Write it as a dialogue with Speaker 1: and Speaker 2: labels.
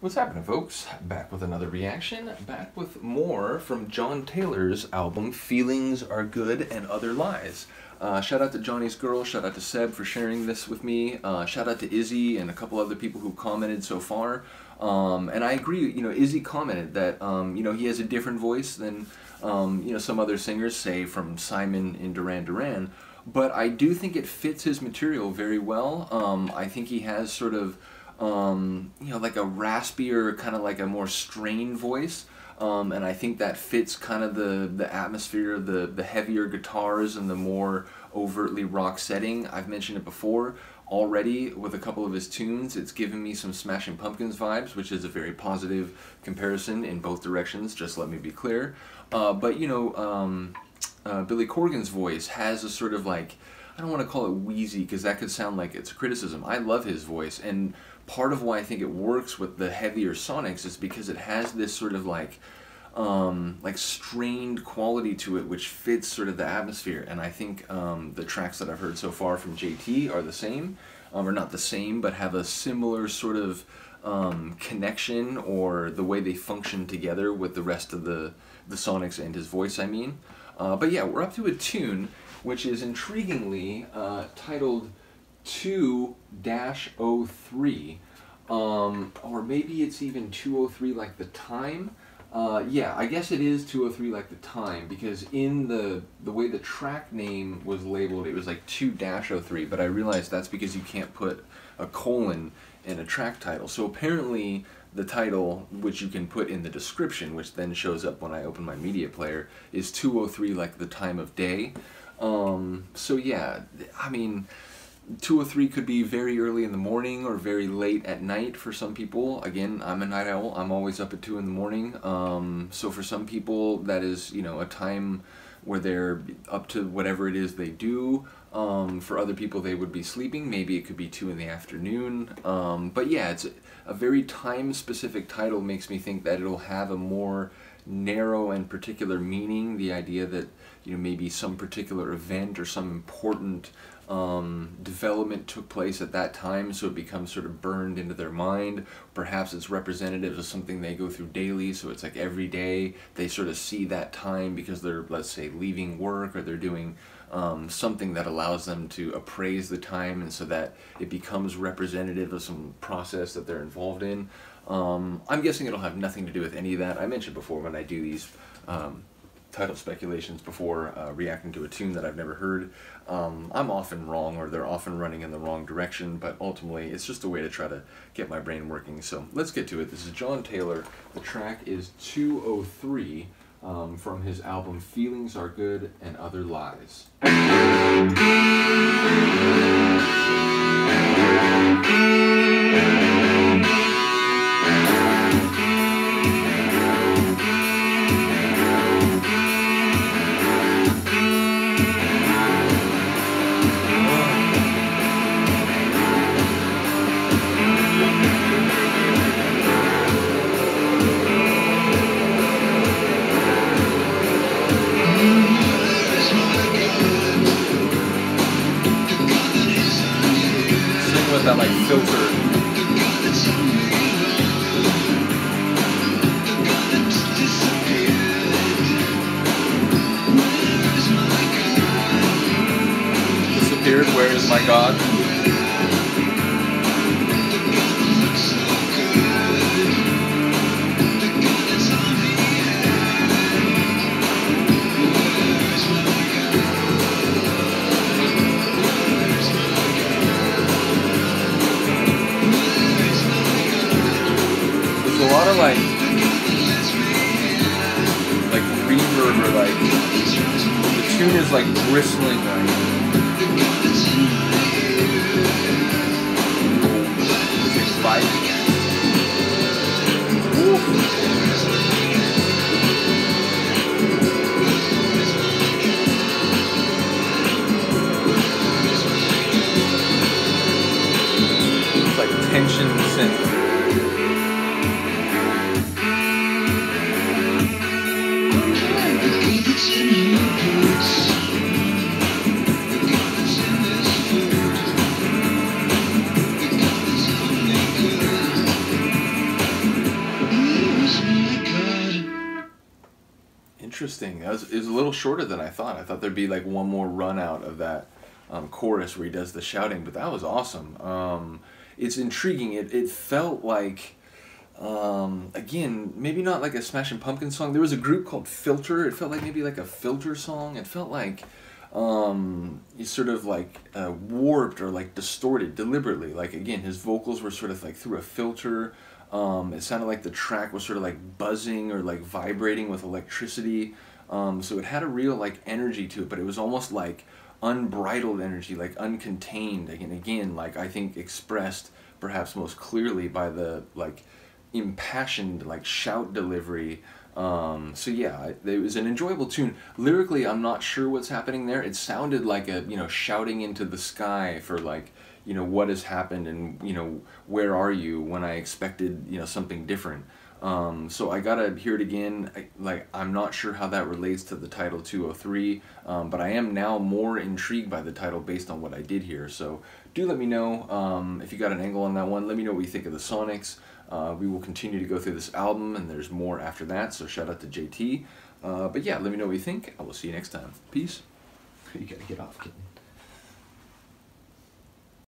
Speaker 1: What's happening, folks? Back with another reaction, back with more from John Taylor's album Feelings Are Good and Other Lies. Shout out to Johnny's Girl, shout out to Seb for sharing this with me, shout out to Izzy and a couple other people who commented so far. And I agree, Izzy commented that, he has a different voice than, some other singers, say from Simon in Duran Duran, but I do think it fits his material very well. I think he has sort of like a raspier, kind of like a more strained voice, and I think that fits kind of the atmosphere, the heavier guitars and the more overtly rock setting. I've mentioned it before already with a couple of his tunes. It's given me some Smashing Pumpkins vibes, which is a very positive comparison in both directions, just let me be clear. But Billy Corgan's voice has a sort of like, I don't want to call it wheezy because that could sound like it's a criticism. I love his voice, and part of why I think it works with the heavier sonics is because it has this sort of like strained quality to it, which fits sort of the atmosphere. And I think the tracks that I've heard so far from JT are the same, or not the same, but have a similar sort of connection, or the way they function together with the rest of the sonics and his voice, I mean. But yeah, we're up to a tune which is intriguingly titled 2-03, or maybe it's even 203 like the time. Yeah, I guess it is 203 like the time, because in the way the track name was labeled, it was like 2-03, but I realized that's because you can't put a colon in a track title. So apparently the title, which you can put in the description, which then shows up when I open my media player, is 203 like the time of day. So yeah, I mean, 203 could be very early in the morning or very late at night for some people. Again, I'm a night owl. I'm always up at 2 in the morning. So for some people, that is, a time where they're up to whatever it is they do. For other people, they would be sleeping. Maybe it could be 2 in the afternoon. But yeah, it's a very time-specific title. Makes me think that it'll have a more narrow and particular meaning. The idea that, maybe some particular event or some important development took place at that time, so it becomes sort of burned into their mind. Perhaps it's representative of something they go through daily, so it's like every day they sort of see that time because they're, let's say, leaving work, or they're doing something that allows them to appraise the time, and so that it becomes representative of some process that they're involved in. I'm guessing it'll have nothing to do with any of that. I mentioned before, when I do these title speculations before reacting to a tune that I've never heard, I'm often wrong, or they're often running in the wrong direction, but ultimately it's just a way to try to get my brain working. So let's get to it. This is John Taylor. The track is 203 from his album Feelings Are Good and Other Lies. With that like filter. Disappeared, where is my God? A lot of like reverb, or like the tune is like bristling, like it's vibing. It's like tension synth. interesting. It was a little shorter than I thought. I thought there'd be like one more run out of that chorus where he does the shouting, but that was awesome. It's intriguing. It felt like, again, maybe not like a Smashing Pumpkins song. There was a group called Filter. It felt like maybe like a Filter song. It felt like it's sort of like warped or like distorted deliberately. Like, again, his vocals were sort of like through a filter. It sounded like the track was sort of like buzzing or like vibrating with electricity. So it had a real like energy to it, but it was almost like unbridled energy, like uncontained. Again, like I think expressed perhaps most clearly by the like impassioned like shout delivery. So yeah, it was an enjoyable tune. Lyrically, I'm not sure what's happening there. It sounded like a, shouting into the sky for like, what has happened and, where are you when I expected, something different. So I gotta hear it again. I'm not sure how that relates to the title 203, but I am now more intrigued by the title based on what I did here. So do let me know if you got an angle on that one. Let me know what you think of the Sonics. We will continue to go through this album, and there's more after that, so shout out to JT. But yeah, let me know what you think. I will see you next time. Peace.
Speaker 2: You gotta get off, kitten.